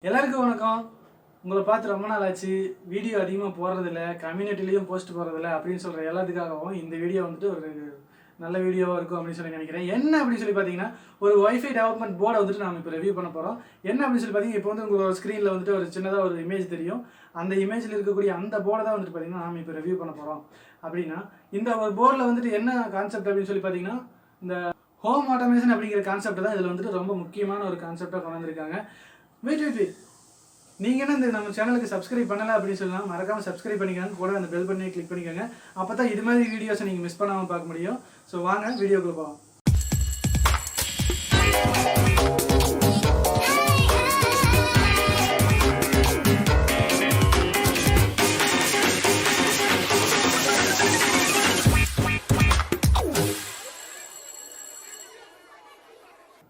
எல்லாருக்கும் வணக்கம். உங்களை பார்த்து ரொம்ப நாள் ஆச்சு. வீடியோ அதிகமாக போடுறதில்ல, கம்யூனிட்டிலையும் போஸ்ட் போடுறதில்ல அப்படின்னு சொல்கிற எல்லாத்துக்காகவும் இந்த வீடியோ வந்துட்டு ஒரு நல்ல வீடியோவாக இருக்கும் அப்படின்னு சொல்லி நினைக்கிறேன். என்ன அப்படின்னு சொல்லி பார்த்தீங்கன்னா, ஒரு வைஃபை டெவலப்மெண்ட் போர்டை வந்துட்டு நம்ம இப்போ ரிவ்யூ பண்ண போகிறோம். என்ன அப்படின்னு சொல்லி பார்த்தீங்கன்னா, இப்போ வந்து உங்களோட ஸ்க்ரீனில் வந்துட்டு ஒரு சின்னதாக ஒரு இமேஜ் தெரியும். அந்த இமேஜில் இருக்கக்கூடிய அந்த போர்டை தான் வந்துட்டு பார்த்தீங்கன்னா நாம் இப்போ ரிவ்யூ பண்ண போகிறோம். அப்படின்னா இந்த ஒரு போர்டில் வந்துட்டு என்ன கான்செப்ட் அப்படின்னு சொல்லி பார்த்தீங்கன்னா, இந்த ஹோம் ஆட்டோமேஷன் அப்படிங்கிற கான்செப்ட் தான் இதில் வந்துட்டு ரொம்ப முக்கியமான ஒரு கான்செப்டாக கொண்டு வந்திருக்காங்க. வெயிட் நீங்கள் என்ன இந்த நம்ம சேனலுக்கு சப்ஸ்கிரைப் பண்ணலை அப்படின்னு சொல்லலாம், மறக்காமல் சப்ஸ்கிரைப் பண்ணிக்கோங்க. கூட அந்த பெல் பண்ணி கிளிக் பண்ணிக்கோங்க. அப்போ தான் இது மாதிரி வீடியோஸை நீங்கள் மிஸ் பண்ணாமல் பார்க்க முடியும். ஸோ வாங்க வீடியோக்குள்ளே போகலாம்.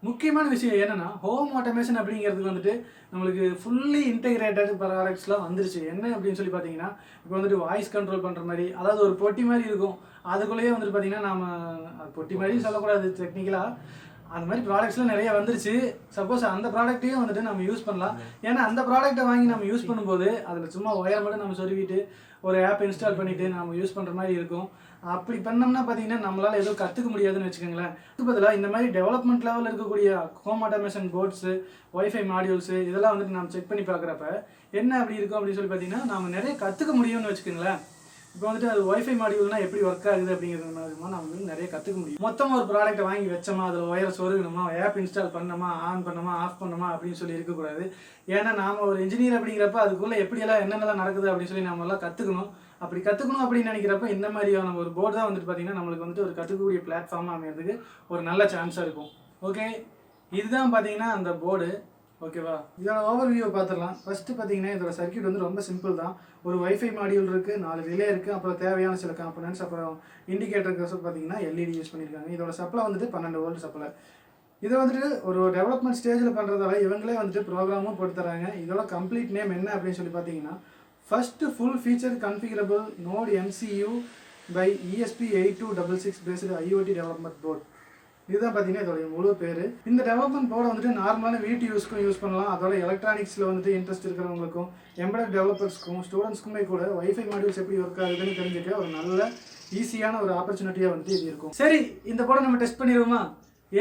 முக்கியமான விஷயம் என்னன்னா, ஹோம் ஆட்டோமேஷன் அப்படிங்கிறதுக்கு வந்துட்டு நம்மளுக்கு ஃபுல்லி இன்டெகிரேட்டட் ப்ராடக்ட்ஸ்லாம் வந்துருச்சு. என்ன அப்படின்னு சொல்லி பார்த்தீங்கன்னா, இப்போ வந்துட்டு வாய்ஸ் கண்ட்ரோல் பண்ணுற மாதிரி, அதாவது ஒரு பொட்டி மாதிரி இருக்கும். அதுக்குள்ளேயே வந்துட்டு பார்த்தீங்கன்னா, நம்ம பொட்டி மாதிரி சொல்லக்கூடாது டெக்னிக்கலாக, அந்த மாதிரி ப்ராடக்ட்ஸ்லாம் நிறைய வந்துருச்சு. சப்போஸ் அந்த ப்ராடக்ட்டையும் வந்துட்டு நம்ம யூஸ் பண்ணலாம். ஏன்னா அந்த ப்ராடக்ட்டை வாங்கி நம்ம யூஸ் பண்ணும்போது அதில் சும்மா ஒயர் மட்டும் நம்ம சொருவிட்டு ஒரு ஆப் இன்ஸ்டால் பண்ணிவிட்டு நம்ம யூஸ் பண்ணுற மாதிரி இருக்கும். அப்படி பண்ணோம்னா பார்த்தீங்கன்னா நம்மளால் எதுவும் கற்றுக்க முடியாதுன்னு வச்சுக்கோங்களேன். அதுக்கு பதிலாக இந்த மாதிரி டெவலப்மெண்ட் லெவலில் இருக்கக்கூடிய home automation boards, wifi modules இதெல்லாம் வந்துட்டு நம்ம செக் பண்ணி பார்க்குறப்ப என்ன அப்படி இருக்கும் அப்படின்னு சொல்லி பார்த்தீங்கன்னா, நம்ம நிறைய கற்றுக்க முடியும்னு வச்சுக்கோங்களேன். இப்போ வந்துட்டு அது ஒய்ஃபை மாடியூல்னால் எப்படி ஒர்க் ஆகுது அப்படிங்கிறது மூலமாக நம்ம வந்து நிறைய கற்றுக்க முடியும். மொத்தமாக ஒரு ப்ராடக்ட்டை வாங்கி வச்சோமா, அதில் ஒயரை சொருகணுமா, ஆப் இன்ஸ்டால் பண்ணோமா, ஆன் பண்ணோமா, ஆஃப் பண்ணோமா அப்படின்னு சொல்லி இருக்கக்கூடாது. ஏன்னா நாம் ஒரு இன்ஜினியர் அப்படிங்கிறப்ப அதுக்குள்ளே எப்படியெல்லாம் என்னென்னலாம் நடக்குது அப்படின்னு சொல்லி நம்மளாம் கற்றுக்கணும். அப்படி கற்றுக்கணும் அப்படின்னு நினைக்கிறப்ப இந்த மாதிரியான ஒரு போர்டு தான் வந்துட்டு பார்த்தீங்கன்னா நம்மளுக்கு வந்துட்டு ஒரு கற்றுக்கக்கூடிய பிளாட்ஃபார்மாக அமைகிறதுக்கு ஒரு நல்ல சான்ஸாக இருக்கும். ஓகே, இதுதான் பார்த்தீங்கன்னா அந்த போர்டு. ஓகேவா, இதோட ஓவர்வியூவை பார்த்துடலாம். ஃபஸ்ட்டு பார்த்தீங்கன்னா இதோட சர்க்யூட் வந்து ரொம்ப சிம்பிள் தான். ஒரு வைஃபை மாடியூல் இருக்குது, 4 ரிலே இருக்குது, அப்புறம் தேவையான சில காம்பனன்ட்ஸ், அப்புறம் இண்டிகேட்டருக்கு பார்த்தீங்கன்னா எல்இடி யூஸ் பண்ணியிருக்காங்க. இதோட சப்ளை வந்துட்டு 12 வோல்ட் சப்ளை. இதை வந்துட்டு ஒரு டெவலப்மெண்ட் ஸ்டேஜில் பண்ணுறதால இவங்களே வந்துட்டு ப்ரோக்ராமும் போட்டு தராங்க. இதோட கம்ப்ளீட் நேம் என்ன அப்படின்னு சொல்லி பார்த்தீங்கன்னா, first full feature configurable Nodemcu by ESP8266 Based IOT development board. இதுதான் பார்த்தீங்கன்னா இதோடைய முழு பேர். இந்த டெவலப்மெண்ட் போர்டை வந்துட்டு நார்மலான வீட்டு யூஸ்க்கும் யூஸ் பண்ணலாம். அதோட எலக்ட்ரானிக்ஸில் வந்துட்டு இன்ட்ரெஸ்ட் இருக்கிறவங்களுக்கும், எம்பெடட் டெவலப்பர்ஸ்க்கும், ஸ்டூடெண்ட்ஸ்க்குமே கூட வைஃபை மாடியூல்ஸ் எப்படி ஒர்க் ஆகுதுன்னு தெரிஞ்சுக்க ஒரு நல்ல ஈஸியான ஒரு ஆப்பர்ச்சுனிட்டியாக வந்துட்டு இது இருக்கும். சரி, இந்த போர்டை நம்ம டெஸ்ட் பண்ணிடுவோமா?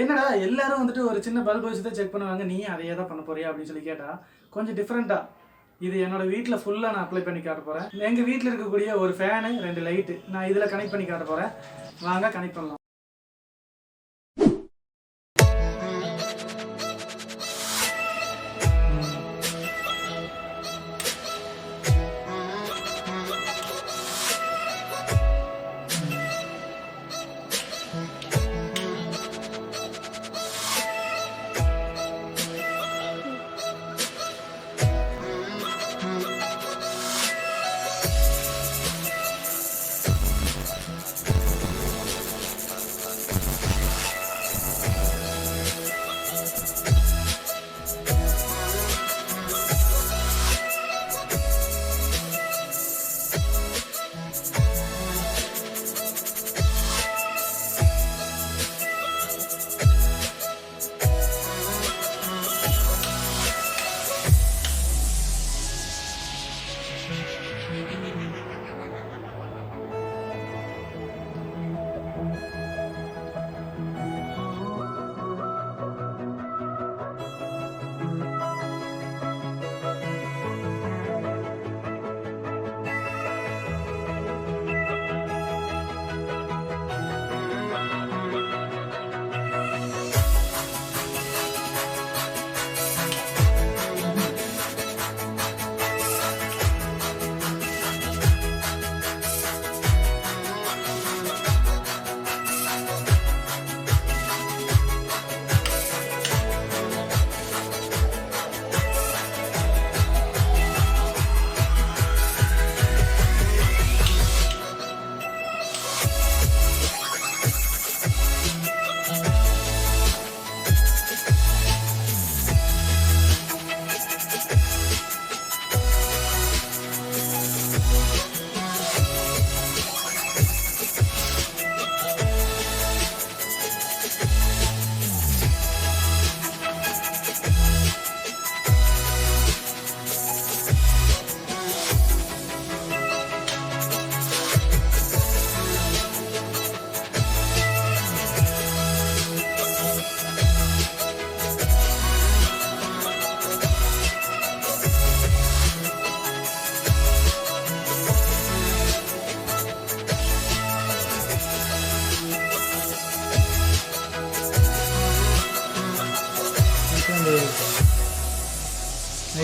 என்னடா எல்லாரும் வந்துட்டு ஒரு சின்ன பல்ப் வச்சு தான் செக் பண்ணுவாங்க, நீ அதையே தான் பண்ண போறியா அப்படின்னு சொல்லி கேட்டால் கொஞ்சம் டிஃப்ரெண்ட்டாக இது என்னோட வீட்டில் ஃபுல்லாக நான் அப்ளை பண்ணி காட்ட போகிறேன். எங்கள் வீட்டில் இருக்கக்கூடிய ஒரு ஃபேனு, 2 லைட்டு நான் இதில் கனெக்ட் பண்ணி காட்ட போகிறேன். வாங்க கனெக்ட் பண்ணலாம்.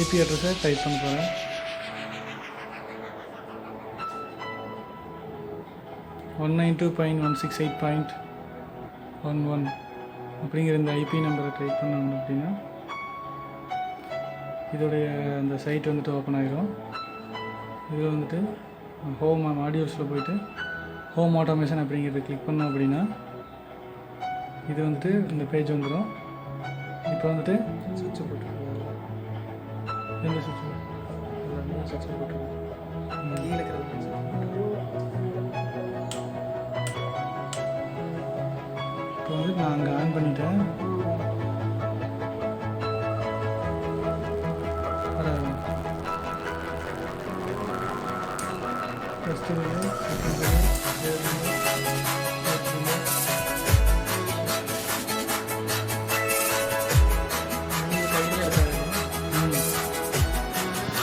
ஐபி அட்ரஸை டைப் பண்ண போகிறேன். ஒன் 192.168.11 அப்படிங்கிற இந்த ஐபி நம்பரை டைப் பண்ணணும் அப்படின்னா இதோடைய அந்த சைட் வந்துட்டு ஓப்பன் ஆகிடும். இதில் வந்துட்டு ஹோம் மாடியூல்ஸில் போயிட்டு ஹோம் ஆட்டோமேஷன் அப்படிங்கிறத கிளிக் பண்ணோம் அப்படின்னா இது வந்துட்டு இந்த பேஜ் வந்துடும். இப்போ வந்துட்டு சுவிட்சை போட்டுருக்கோம். எந்த சுவிட்ச்? சுவிட்சை போட்டுருக்கோம். இப்போ வந்து நான் அங்கே ஆன் பண்ணிட்டேன். ஃபஸ்ட்டு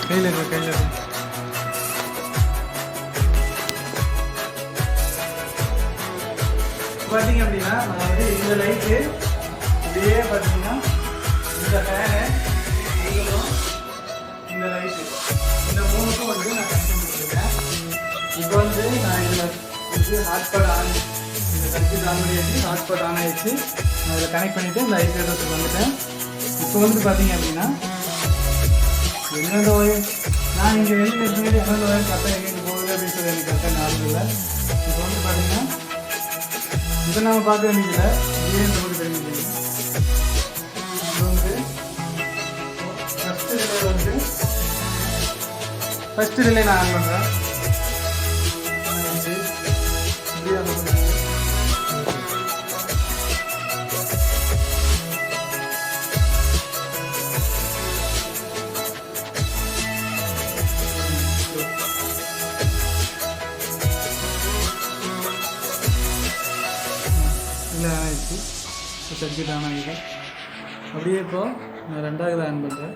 கையில் இருக்கு. பார்த்தீங்க அப்படின்னா நான் வந்து இந்த லைட்டு இப்படியே பார்த்தீங்கன்னா இந்த ஃபேனு இந்த லைட்டு இந்த மூணுக்கும் வந்து நான் கனெக்ட் பண்ணிருக்கேன். இப்போ வந்து நான் இதில் வந்து ஹாட்ஸ்பாட் ஆன் இந்த சர்க்யூட் ஆன் பண்ணியாச்சு. ஹாட்ஸ்பாட் ஆன் ஆகிடுச்சு. நான் இதில் கனெக்ட் பண்ணிவிட்டு இந்த ஐபி அட்ரஸுக்கு வந்துட்டேன். இப்போ வந்து பார்த்தீங்க அப்படின்னா எந்தெந்த ஒயர் நான் இங்கே வெளியில் இருக்கிறது எந்தெந்த ஒயர் கரெக்டாக எங்கே போகுது அப்படின்னு சொல்லி எனக்கு கரெக்டாக ஞாபகம் இல்லை. இப்போ வந்து பார்த்தீங்கன்னா இதை நம்ம பார்க்க வேண்டியதில்லை. இதே போட்டு தெரிஞ்சுக்கணும். இப்போ வந்து ஃபஸ்ட்டு ரிலே நான் ஆன் பண்ணுறேன். இப்படியே ஆன் பண்ணுறேன். இல்லை ஆனாயிடுச்சு. இப்போ சர்க்யூட் ஆன் ஆகிடுது. அப்படியே இப்போது நான் ரெண்டாவது ஆன் பண்ணுறேன்.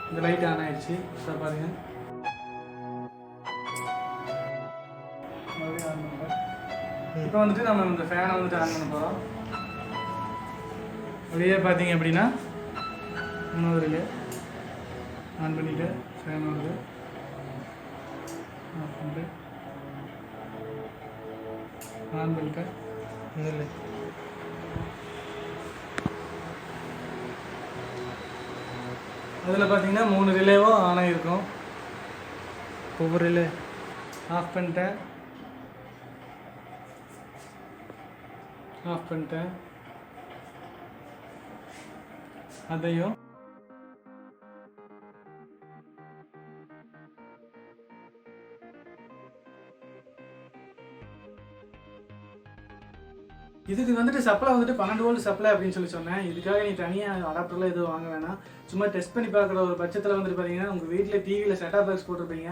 இந்த லைட் ஆன் ஆகிடுச்சு. சார் பாருங்கள். மறுபடியும் ஆன் பண்ணுறேன். இப்போ வந்துட்டு நம்ம இந்த ஃபேனை வந்துட்டு ஆன் பண்ண போகிறோம். அப்படியே பார்த்தீங்க அப்படின்னா இன்னொரு ரிலே ஆன் பண்ணிவிட்டு ஃபேன் வந்து ஆஃப் பண்ணிட்டு ஆன் பண்ணிட்டேன். இல்லை அதில் பார்த்தீங்கன்னா 3 ரிலேவும் ஆன் ஆகிருக்கும். ஒவ்வொரு ரிலே ஆஃப் பண்ணிட்டேன். அதையும் இதுக்கு வந்துட்டு சப்ளை வந்துட்டு 12 வோல்ட் சப்ளை அப்படின்னு சொல்லி சொன்னேன். இதுக்காக நீ தனியாக அடாப்டர்லாம் எதுவும் வாங்க வேணாம். சும்மா டெஸ்ட் பண்ணி பார்க்குற ஒரு பட்சத்தில் வந்துட்டு பார்த்தீங்கன்னா உங்கள் வீட்டில் டிவியில் செட்டாப் பாக்ஸ் போட்டிருப்பீங்க.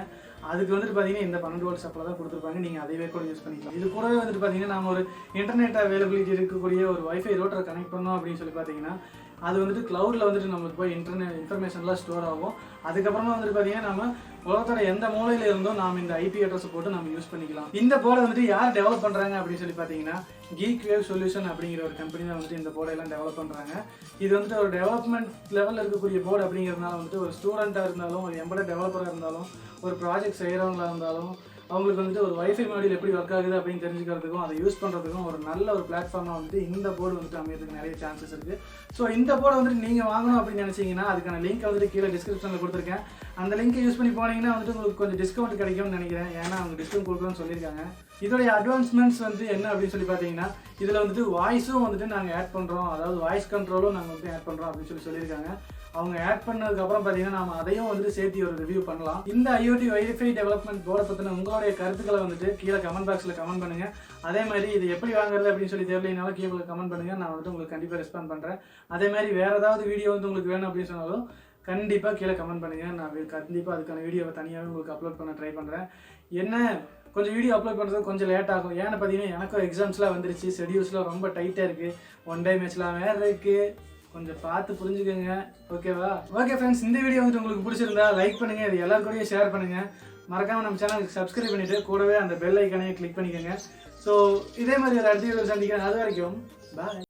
அதுக்கு வந்துட்டு பார்த்தீங்கன்னா இந்த 12 வோல்ட் சப்ளை தான் கொடுத்துருப்பாங்க. நீங்கள் அதைவே கூட யூஸ் பண்ணிக்கலாம். இது கூடவே வந்துட்டு பார்த்தீங்கன்னா நம்ம ஒரு இன்டர்நெட் அவைலபிலிட்டி இருக்கக்கூடிய ஒரு வைஃபை ரோட்டரை கனெக்ட் பண்ணோம் அப்படின்னு சொல்லி பார்த்தீங்கன்னா அது வந்துட்டு க்ளவுடில் வந்துட்டு நம்மளுக்கு போய் இன்ஃபர்மேஷன்லாம் ஸ்டோர் ஆகும். அதுக்கப்புறமா வந்துட்டு பார்த்தீங்கன்னா நம்ம உலகத்தோட எந்த மூலையில் இருந்தோம் நாம் இந்த ஐபி அட்ரஸை போட்டு நம்ம யூஸ் பண்ணிக்கலாம். இந்த போர்டை வந்துட்டு யார் டெவலப் பண்ணுறாங்க அப்படின்னு சொல்லி பார்த்தீங்கன்னா Geek Wave Solution அப்படிங்கிற ஒரு கம்பெனி தான் வந்துட்டு இந்த போர்டெல்லாம் டெவலப் பண்ணுறாங்க. இது வந்துட்டு ஒரு டெவலப்மெண்ட் லெவலில் இருக்கக்கூடிய போர்டு அப்படிங்கிறதுனால வந்துட்டு ஒரு ஸ்டூடெண்ட்டாக இருந்தாலும் ஒரு எம்பெடட் டெவலப்பராக இருந்தாலும் ஒரு ப்ராஜெக்ட் செய்கிறவங்களா இருந்தாலும் அவங்களுக்கு வந்துட்டு ஒரு வைஃபை மாடியூல் எப்படி ஒர்க் ஆகுது அப்படின்னு தெரிஞ்சுக்கிறதுக்கும் அதை யூஸ் பண்ணுறதுக்கும் ஒரு நல்ல ஒரு பிளாட்ஃபார்மாக வந்துட்டு இந்த போர்டு வந்துட்டு அமையறதுக்கு நிறைய சான்சஸ் இருக்குது. ஸோ இந்த போர்டை வந்துட்டு நீங்கள் வாங்கணும் அப்படின்னு நினச்சிங்கன்னா அதுக்கான லிங்க் வந்துட்டு கீழே டிஸ்கிரிப்ஷனில் கொடுத்துருக்கேன். அந்த லிங்க்கை யூஸ் பண்ணி போனீங்கன்னா வந்துட்டு உங்களுக்கு கொஞ்சம் டிஸ்கவுண்ட் கிடைக்கும்னு நினைக்கிறேன். ஏன்னா அவங்க டிஸ்கவுண்ட் கொடுக்குறோன்னு சொல்லியிருக்காங்க. இதோடைய அட்வான்ஸ்மெண்ட்ஸ் வந்து என்ன அப்படின்னு சொல்லி பார்த்தீங்கன்னா இதில் வந்துட்டு வாய்ஸும் வந்துட்டு நாங்கள் ஆட் பண்ணுறோம். அதாவது வாய்ஸ் கண்ட்ரோலும் நாங்கள் வந்து ஆட் பண்ணுறோம் அப்படின்னு சொல்லியிருக்காங்க. அவங்க ஆட் பண்ணதுக்கப்புறம் பார்த்தீங்கன்னா நம்ம அதையும் வந்துட்டு சேர்த்து ஒரு ரிவ்யூ பண்ணலாம். இந்த ஐஓடி வைஃபை டெவலப்மெண்ட் போர்டை பற்றின உங்களுடைய கருத்துக்களை வந்துட்டு கீழே கமெண்ட் பாக்ஸில் கமெண்ட் பண்ணுங்கள். அதே மாதிரி இது எப்படி வாங்குறது அப்படின்னு சொல்லி தெரியலனாலும் கீழே கமெண்ட் பண்ணுங்கள். நான் வந்துட்டு உங்களுக்கு கண்டிப்பாக ரெஸ்பாண்ட் பண்ணுறேன். அதே மாதிரி வேறு ஏதாவது வீடியோ வந்து உங்களுக்கு வேணும் அப்படின்னு சொன்னாலும் கண்டிப்பாக கீழே கமெண்ட் பண்ணுங்கள். நான் கண்டிப்பாக அதுக்கான வீடியோவை தனியாகவே உங்களுக்கு அப்லோட் பண்ண ட்ரை பண்ணுறேன். என்ன கொஞ்சம் வீடியோ அப்லோட் பண்ணுறது கொஞ்சம் லேட் ஆகும். ஏன்னு பார்த்தீங்கன்னா எனக்கும் எக்ஸாம்ஸ்லாம் வந்துருச்சு. ஷெடியூல்ஸ்லாம் ரொம்ப டைட்டாக இருக்குது. ஒன் டே மேட்ச்லாம் வேறு இருக்குது. கொஞ்சம் பார்த்து புரிஞ்சுக்கோங்க. ஓகேவா? ஓகே ஃப்ரெண்ட்ஸ், இந்த வீடியோ வந்துட்டு உங்களுக்கு பிடிச்சிருந்தா லைக் பண்ணுங்கள். இது எல்லாருக்கூடயும் ஷேர் பண்ணுங்கள். மறக்காமல் நம்ம சேனலுக்கு சப்ஸ்கிரைப் பண்ணிவிட்டு கூடவே அந்த பெல் ஐக்கானையும் கிளிக் பண்ணிக்கோங்க. ஸோ இதே மாதிரி ஒரு அடுத்த வீடியோ சந்திக்கிறேன். அது வரைக்கும் பாய்.